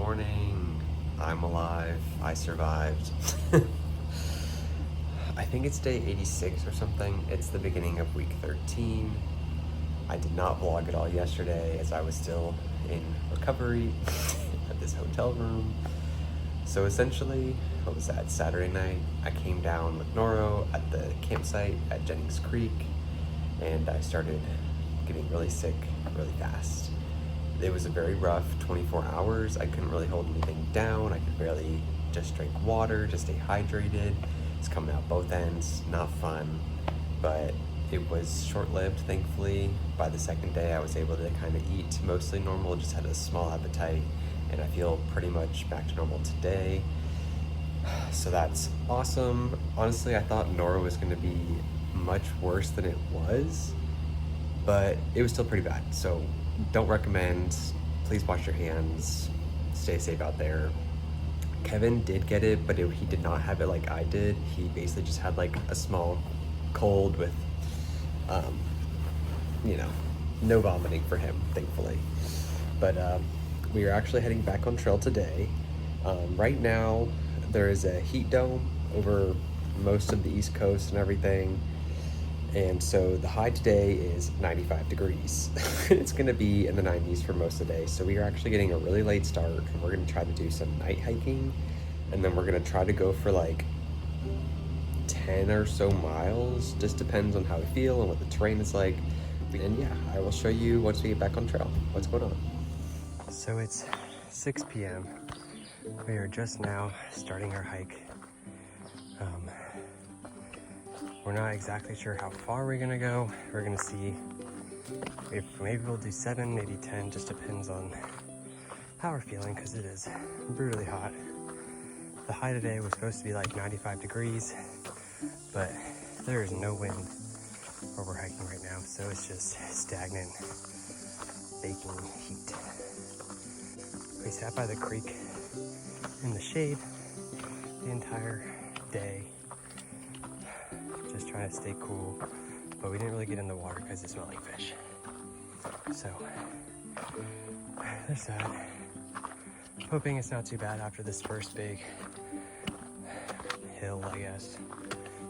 morning. I'm alive. I survived. I think it's day 86 or something. It's the beginning of week 13. I did not vlog at all yesterday as I was still in recovery at this hotel room. So essentially, what was that, Saturday night, I came down with Noro at the campsite at Jennings Creek, and I started getting really sick really fast. It was a very rough 24 hours. I couldn't really hold anything down. I could barely just drink water, just stay hydrated. It's coming out both ends, not fun, but it was short-lived, thankfully. By the second day, I was able to kind of eat mostly normal, just had a small appetite, and I feel pretty much back to normal today. So that's awesome. Honestly, I thought Nora was going to be much worse than it was, but it was still pretty bad. So don't recommend. Please wash your hands. Stay safe out there. Kevin did get it, but he did not have it like I did. He basically just had like a small cold with, no vomiting for him, thankfully. But we are actually heading back on trail today. Right now, there is a heat dome over most of the East Coast and everything. And so the high today is 95 degrees. It's gonna be in the 90s for most of the day. So we are actually getting a really late start, and we're gonna try to do some night hiking. And then we're gonna try to go for like 10 or so miles. Just depends on how we feel and what the terrain is like. And yeah, I will show you once we get back on trail what's going on. So it's 6 p.m. We are just now starting our hike. We're not exactly sure how far we're gonna go. We're gonna see if maybe we'll do 7, maybe 10, just depends on how we're feeling, because it is brutally hot. The high today was supposed to be like 95 degrees, but there is no wind where we're hiking right now, so it's just stagnant, baking heat. We sat by the creek in the shade the entire day, just trying to stay cool, but we didn't really get in the water because it smelled like fish. So there's that. Hoping it's not too bad after this first big hill, I guess.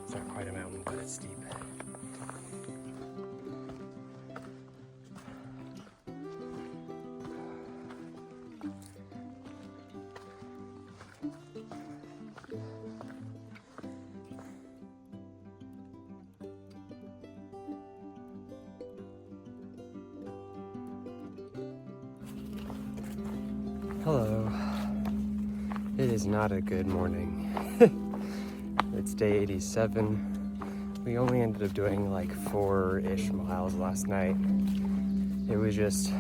It's not quite a mountain, but it's steep. Hello. It is not a good morning. It's day 87. We only ended up doing like 4-ish miles last night. It was just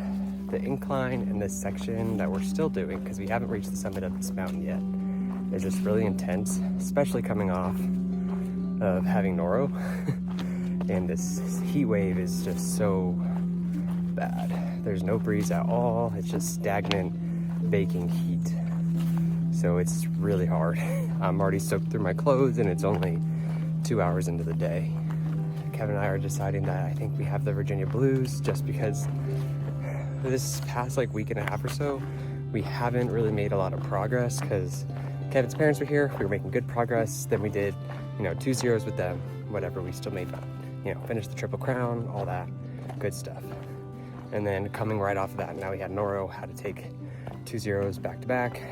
the incline and this section that we're still doing, because we haven't reached the summit of this mountain yet. It's just really intense, especially coming off of having Noro. And this heat wave is just so bad. There's no breeze at all. It's just stagnant, baking heat. So it's really hard. I'm already soaked through my clothes, and it's only 2 hours into the day. Kevin and I are deciding that I think we have the Virginia blues, just because this past like week and a half or so, we haven't really made a lot of progress, because Kevin's parents were here. We were making good progress. Then we did, 2 zeros with them, whatever. We still made, finished the Triple Crown, all that good stuff. And then coming right off of that, now we had Noro, had to take 2 zeros back to back.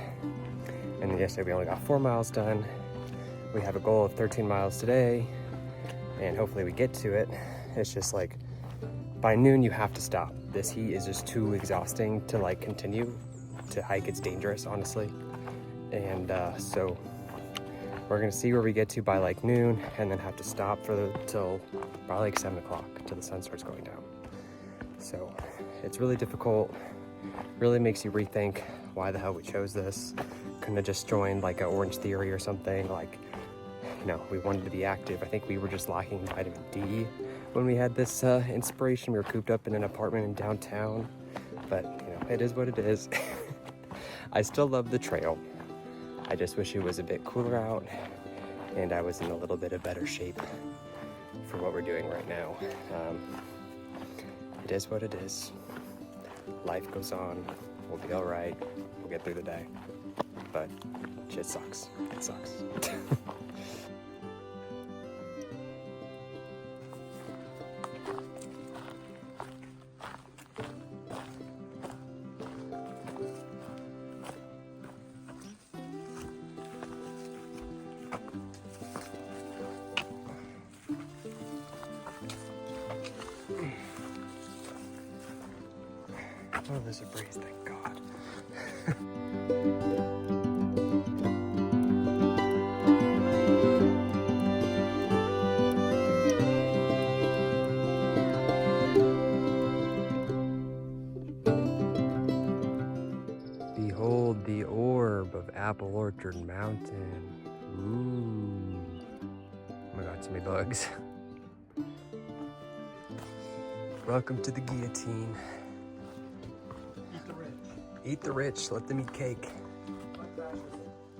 And then yesterday we only got 4 miles done. We have a goal of 13 miles today, and hopefully we get to it. It's just like, by noon you have to stop. This heat is just too exhausting to like continue to hike. It's dangerous, honestly. And so we're gonna see where we get to by like noon, and then have to stop till probably like 7 o'clock till the sun starts going down. So it's really difficult. Really makes you rethink why the hell we chose this. Couldn't have just joined like an Orange Theory or something. Like, we wanted to be active. I think we were just lacking vitamin D when we had this inspiration. We were cooped up in an apartment in downtown, but it is what it is. I still love the trail. I just wish it was a bit cooler out, and I was in a little bit of better shape for what we're doing right now. It is what it is. Life goes on. We'll be all right. We'll get through the day. But shit sucks. It sucks. Oh, there's a breeze, thank God. Behold the orb of Apple Orchard Mountain. Ooh. Oh my God, so many bugs. Welcome to the guillotine. Eat the rich. Eat the rich, let them eat cake.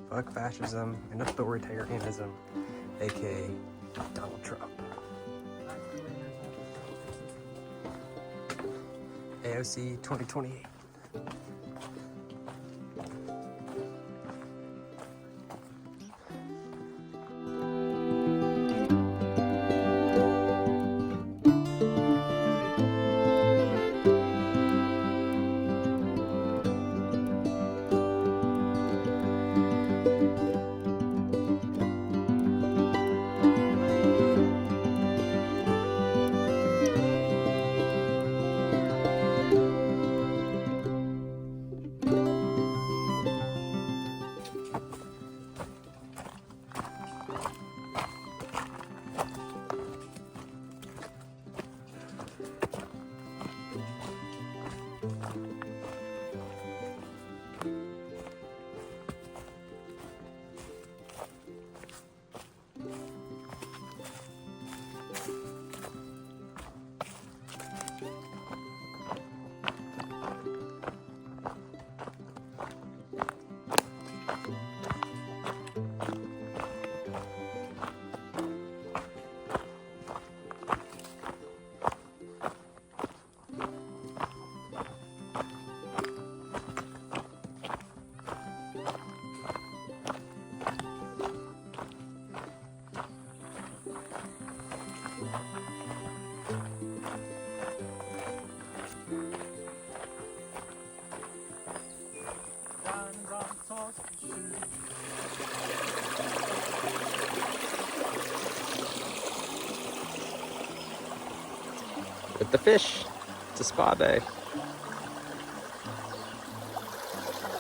Fuck fascism and authoritarianism, aka Donald Trump. AOC 2028. With the fish, it's a spa day.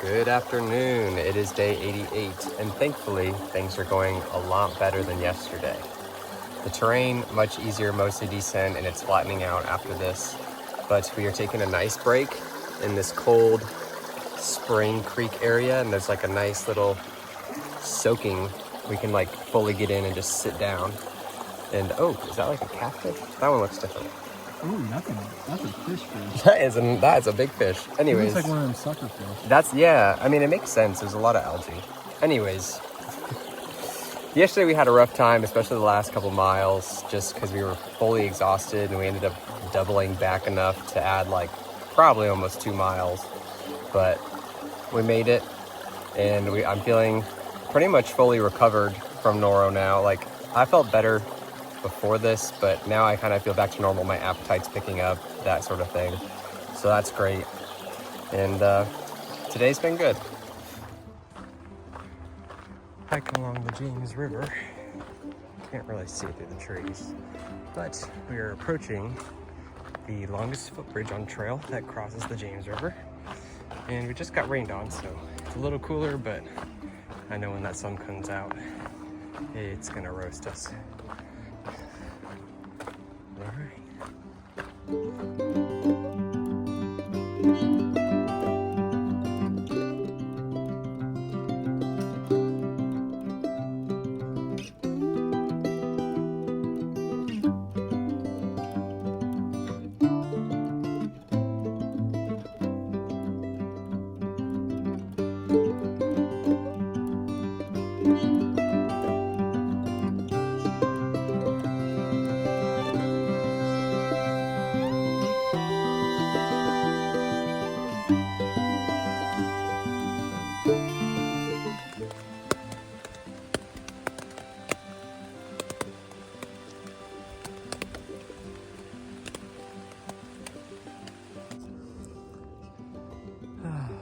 Good afternoon, it is day 88, and thankfully things are going a lot better than yesterday. The terrain, much easier, mostly descent, and it's flattening out after this. But we are taking a nice break in this cold spring creek area, and there's like a nice little soaking. We can like fully get in and just sit down. And oh, is that like a catfish? That one looks different. Ooh, that's a fish. That's a big fish. Anyways. It looks like one of them sucker fish. That's, yeah, I mean, it makes sense. There's a lot of algae. Anyways. Yesterday we had a rough time, especially the last couple miles, just because we were fully exhausted and we ended up doubling back enough to add like probably almost 2 miles. But we made it, and I'm feeling pretty much fully recovered from Noro now. Like, I felt better before this, but now I kind of feel back to normal. My appetite's picking up, that sort of thing. So that's great. And today's been good. Hike along the James River. Can't really see through the trees, but we are approaching the longest footbridge on trail that crosses the James River. And we just got rained on, so it's a little cooler, but I know when that sun comes out, it's gonna roast us. All right.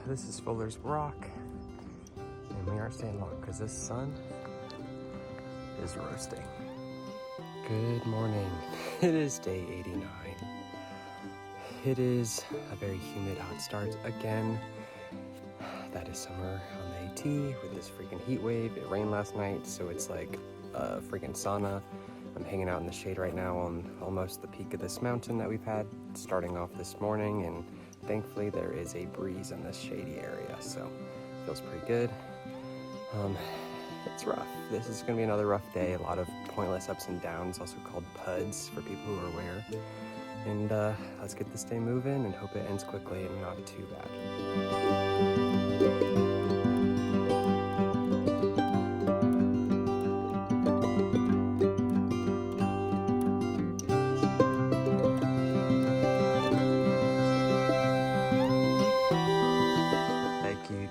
This is Fuller's Rock, and we aren't staying long because this sun is roasting. Good morning. It is day 89. It is a very humid, hot start again. That is summer on the AT with this freaking heat wave. It rained last night, so it's like a freaking sauna. I'm hanging out in the shade right now on almost the peak of this mountain that we've had starting off this morning, and thankfully there is a breeze in this shady area, so it feels pretty good. It's rough. This is gonna be another rough day. A lot of pointless ups and downs, also called PUDs for people who are aware. And let's get this day moving and hope it ends quickly and not too bad.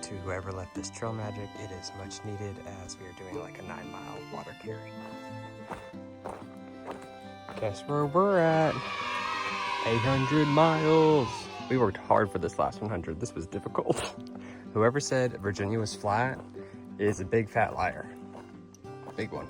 To whoever left this trail magic, it is much needed as we are doing like a 9-mile water carry. Guess where we're at? 800 miles. We worked hard for this last 100. This was difficult. Whoever said Virginia was flat is a big fat liar. Big one.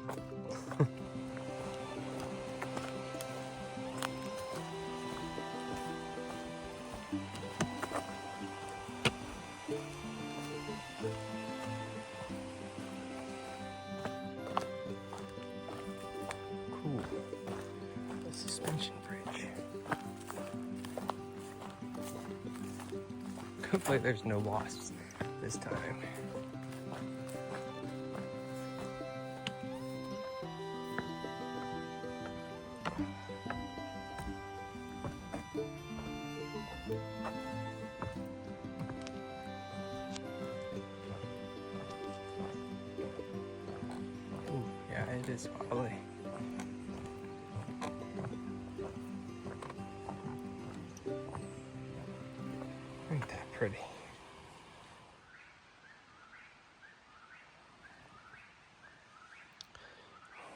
Suspension bridge. Hopefully there's no wasps this time. Ooh, yeah, it is wobbly. Ain't that pretty?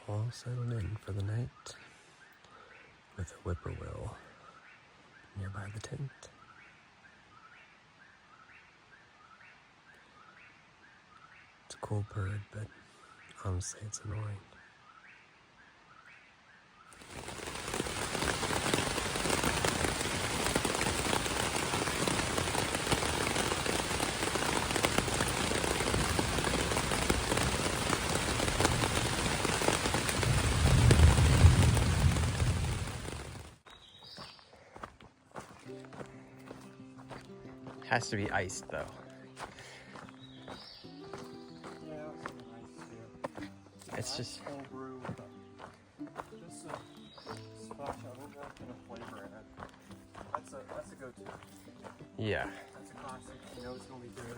All settled in for the night with a whippoorwill nearby the tent. It's a cool bird, but honestly it's annoying. Has to be iced though. Yeah, it's nice too. It's just cold brew with just a splash of sugar and a flavor in it. That's a go-to. yeah. That's a classic. You know it's gonna be good.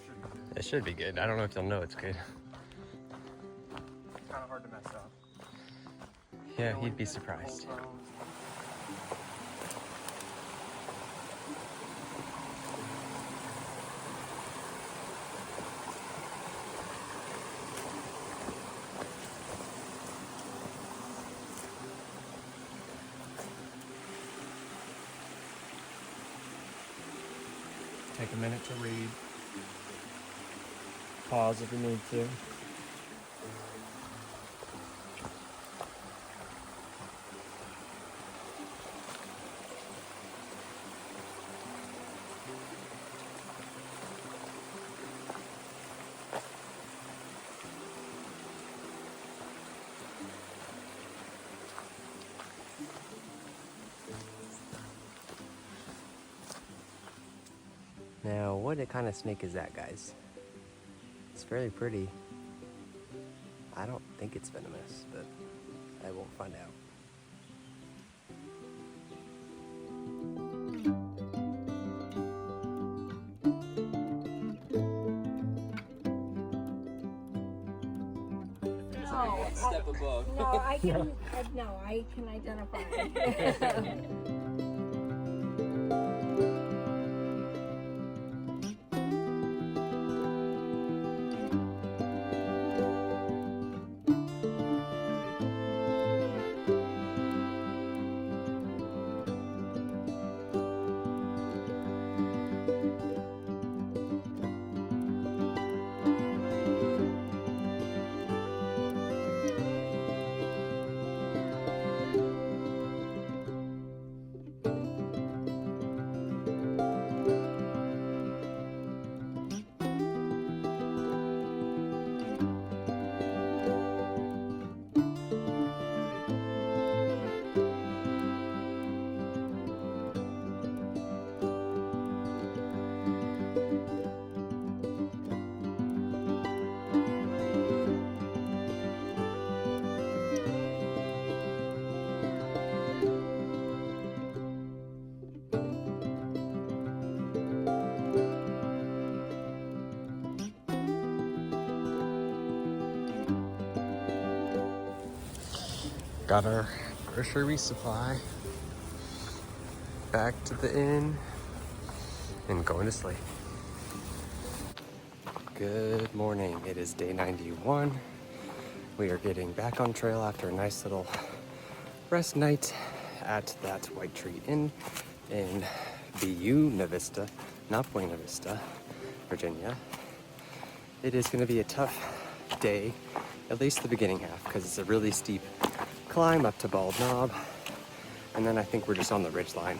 Should be good. It should be good. I don't know if you'll know it's good. It's kind of hard to mess up. Yeah, he'd be surprised. Take a minute to read. Pause if you need to. Now, what kind of snake is that, guys? It's fairly pretty. I don't think it's venomous, but I won't find out. Step above. No, I can. No, I can identify. Got our grocery resupply. Back to the inn and going to sleep. Good morning. It is day 91. We are getting back on trail after a nice little rest night at that White Tree Inn in Beeeeuuna Vista, not Buena Vista, Virginia. It is going to be a tough day, at least the beginning half, because it's a really steep climb up to Bald Knob, and then I think we're just on the ridge line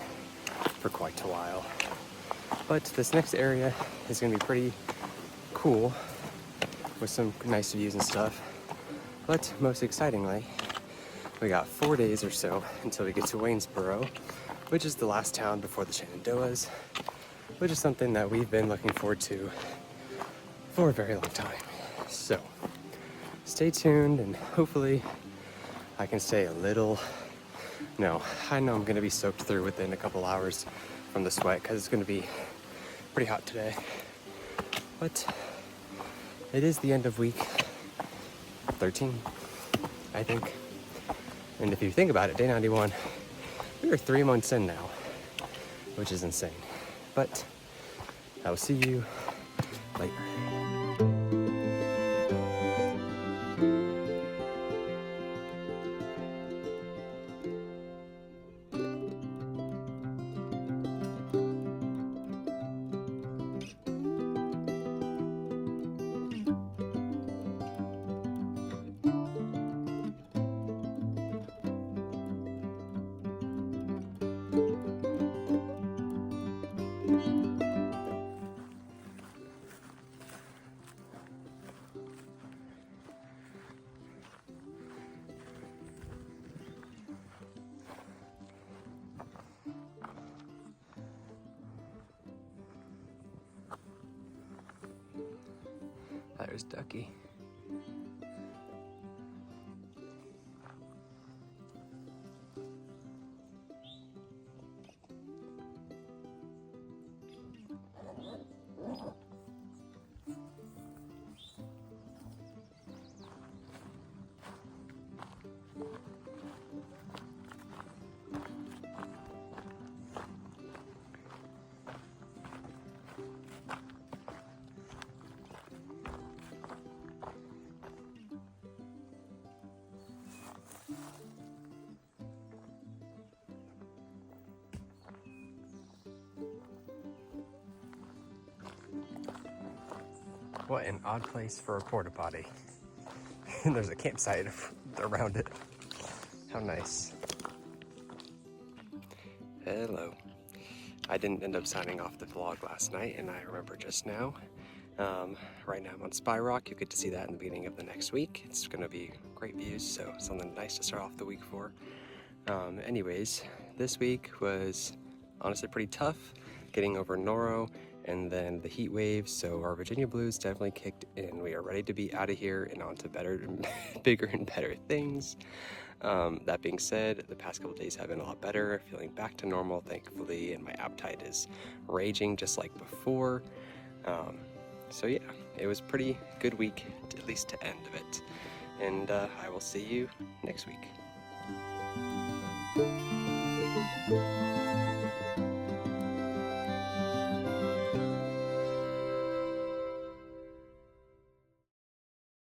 for quite a while. But this next area is going to be pretty cool with some nice views and stuff. But most excitingly, we got 4 days or so until we get to Waynesboro, which is the last town before the Shenandoahs, which is something that we've been looking forward to for a very long time. So stay tuned, and hopefully I can stay a little, I know I'm gonna be soaked through within a couple hours from the sweat because it's gonna be pretty hot today. But it is the end of week 13, I think. And if you think about it, day 91, we are 3 months in now, which is insane. But I will see you later. There's Ducky. What an odd place for a porta potty. And there's a campsite around it. How nice. Hello. I didn't end up signing off the vlog last night, and I remember just now. Right now I'm on Spy Rock. You'll get to see that in the beginning of the next week. It's gonna be great views, so something nice to start off the week for. Anyways, this week was honestly pretty tough, getting over Noro and then the heat wave, so our Virginia blues definitely kicked in. We are ready to be out of here and on to better, bigger and better things. That being said, the past couple days have been a lot better, feeling back to normal, thankfully, and my appetite is raging just like before. So yeah, it was a pretty good week, at least to end of it. And I will see you next week.